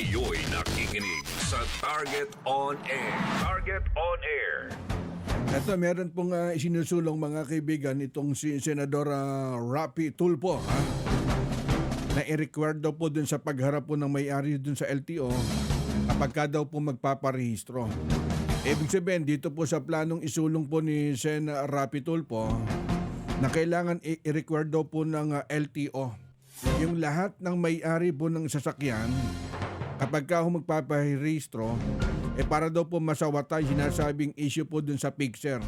Kayo'y nakikinig sa Target On Air. Target On Air. Ito, meron pong isinusulong mga kaibigan itong si Senador Rapi Tulfo na i-require daw po dun sa pagharap po ng may-ari dun sa LTO kapag ka daw po magpaparehistro. Ibig sabihin, dito po sa planong isulong po ni Sen Rapi Tulfo na kailangan i-require daw po ng LTO yung lahat ng may-ari po ng sasakyan kapag ka magpaparehistro para daw po masawatay sinasabing issue po dun sa fixer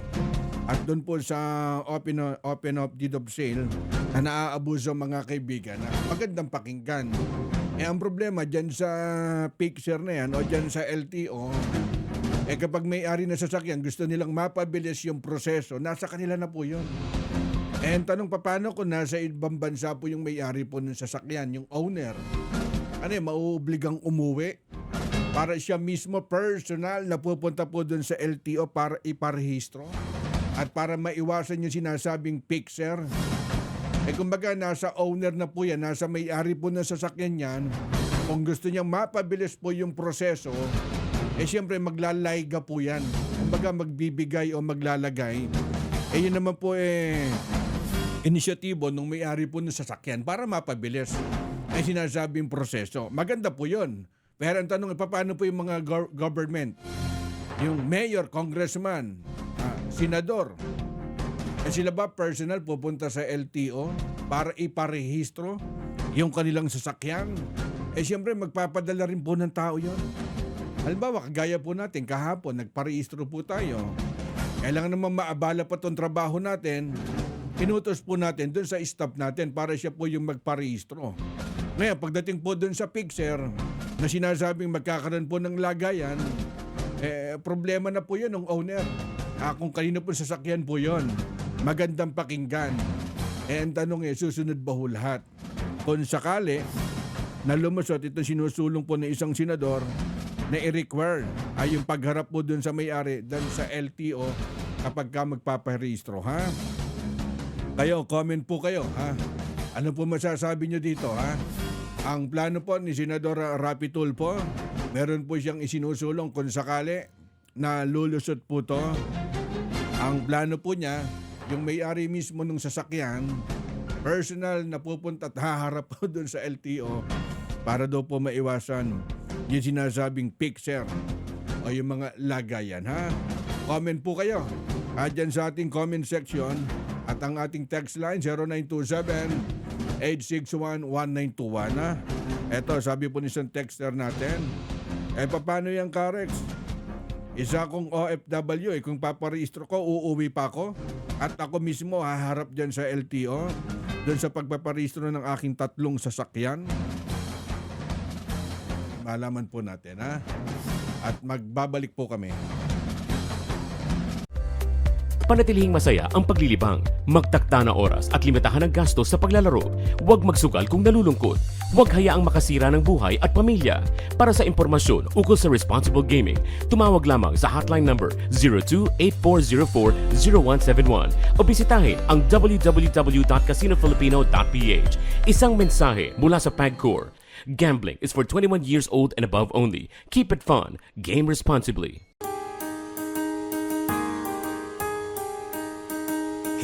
at dun po sa open of deed of sale na naaabuso mga kaibigan na magandang pakinggan. Ang problema dyan sa fixer na yan o dyan sa LTO, kapag may-ari na sasakyan gusto nilang mapabilis yung proseso, nasa kanila na po yun. Ang tanong paano kung nasa ibang bansa po yung may-ari po ng sasakyan, yung owner, mauobligang umuwi para siya mismo personal na pupunta po dun sa LTO para iparehistro at para maiwasan yung sinasabing fixer. Kumbaga nasa owner na po yan, nasa may-ari po ng sasakyan yan. Kung gusto niyang mapabilis po yung proseso, siyempre maglalayga po yan. Kumbaga magbibigay o maglalagay. Yun naman po inisyatibo ng may-ari po ng sasakyan para mapabilis ay sinasabing proseso. Maganda po yun. Pero ang tanong, paano po yung mga government? Yung mayor, congressman, senador, sila ba personal pupunta sa LTO para iparehistro yung kanilang sasakyan? Siyempre magpapadala rin po ng tao yun. Halimbawa, kagaya po natin, kahapon, nagparehistro po tayo. Kailangan naman maabala pa itong trabaho natin. Pinutos po natin dun sa staff natin para siya po yung magparehistro. Ngayon, pagdating po dun sa fixer na sinasabing magkakaroon po ng lagayan, problema na po yun ng owner. Kung kanino po sasakyan po yun, magandang pakinggan. Ang tanong susunod ba ho lahat? Kung sakali na lumusot itong sinusulong po ng isang senador na i-require ay yung pagharap po dun sa may-ari dun sa LTO kapag ka magpaparehistro, ha? Kayo, comment po kayo, ha? Ano po masasabi nyo dito, ha? Ang plano po ni Senador Rapi Tulfo, meron po siyang isinusulong kung sakali na lulusot po to. Ang plano po niya, yung may-ari mismo ng sasakyan, personal na pupunta at haharap po doon sa LTO para daw po maiwasan yung sinasabing fixer o yung mga lagayan, ha? Comment po kayo dyan sa ating comment section at ang ating text line 0927-861-1921, ha? Eto, sabi po ni isang texter natin, paano yung Karex? Isa akong OFW, kung paparehistro ko, uuwi pa ako at ako mismo haharap dyan sa LTO doon sa pagpaparehistro ng aking 3 sasakyan. Malaman po natin, ha? At magbabalik po kami. Panatilihing masaya ang paglilibang. Magtakda na oras at limitahan ang gastos sa paglalaro. Huwag magsugal kung nalulungkot. Huwag hayaang makasira ng buhay at pamilya. Para sa impormasyon ukol sa responsible gaming, tumawag lamang sa hotline number 02-8404-0171 o bisitahin ang www.casinofilipino.ph. Isang mensahe mula sa PAGCOR. Gambling is for 21 years old and above only. Keep it fun. Game responsibly.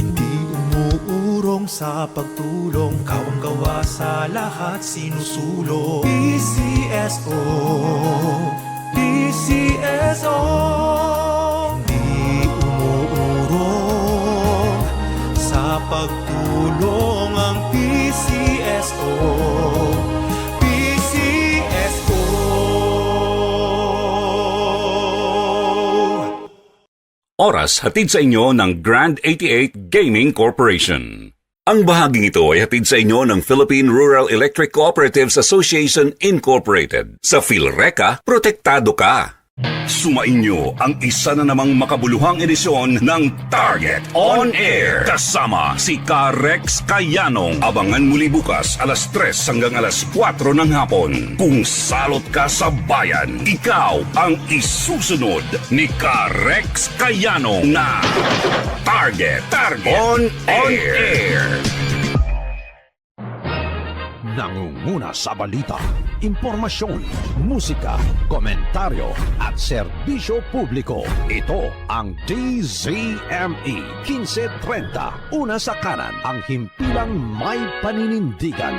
Hindi umuurong sa pagtulong, kawang-gawa sa lahat sinusulong. PCSO, PCSO. Hindi umuurong sa pagtulong ang PCSO. Oras hatid sa inyo ng Grand 88 Gaming Corporation. Ang bahaging ito ay hatid sa inyo ng Philippine Rural Electric Cooperatives Association Incorporated. Sa PhilReca, protektado ka. Sumainyo ang isa na namang makabuluhang edisyon ng Target On Air. Kasama si Karex Kayanong. Abangan muli bukas alas 3 hanggang alas 4 ng hapon. Kung salot ka sa bayan, ikaw ang isusunod ni Karex Kayanong na Target On Air. Nangunguna nangunguna sa balita, impormasyon, musika, komentaryo at serbisyo publiko. Ito ang DZME 1530. Una sa kanan, ang himpilang may paninindigan.